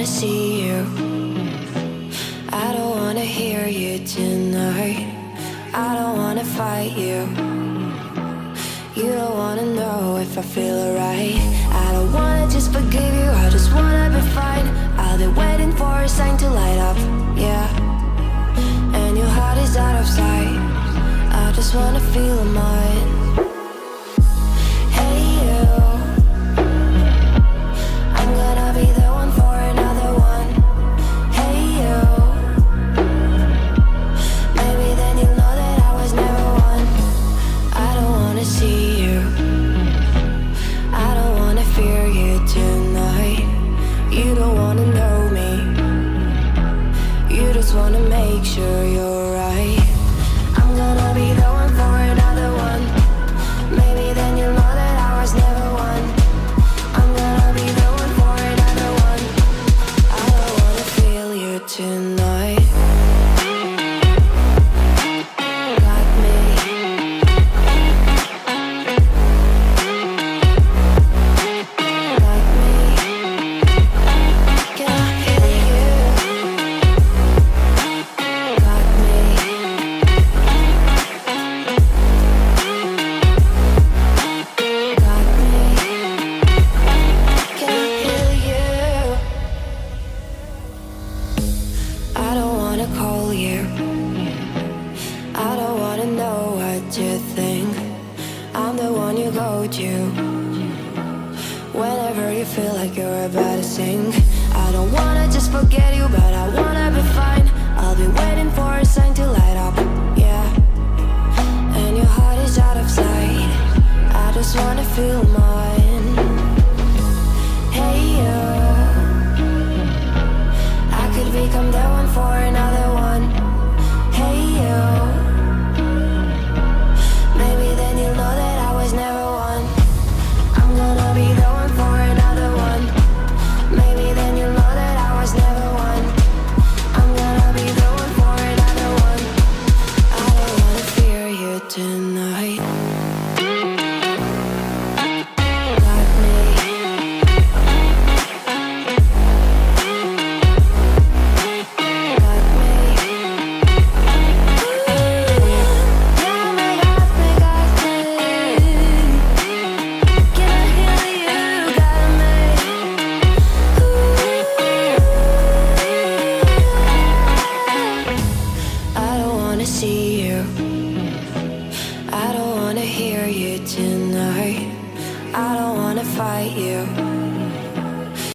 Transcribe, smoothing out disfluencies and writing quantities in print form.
wanna see you. I don't wanna hear you tonight. I don't wanna fight you. You don't wanna know if I feel alright. I don't wanna just forgive you, I just wanna be fine. I'll be waiting for a sign to light up, yeah. And your heart is out of sight. I just wanna feel mine. Hey you, I'm gonna be the one for another one. Hey you, maybe then you'll know that I was never one. I don't wanna see you, I don't wanna fear you tonight. You don't wanna know me, you just wanna make sure you're right. I'm gonna be the one for another one. Maybe then you'll know that I was never one. I'm gonna be the one for another one. I don't wanna feel you tonight. Got me. Got me. Can I hear you? Got me. Got me. Can I hear you? I don't wanna call you. I don't wanna know what you think. I'm the one you go to whenever you feel like you're about to sink. I don't wanna just forget you, but I wanna be fine. I'll be waiting for a sign to light up, yeah. And your heart is out of sight. I just wanna feel mine.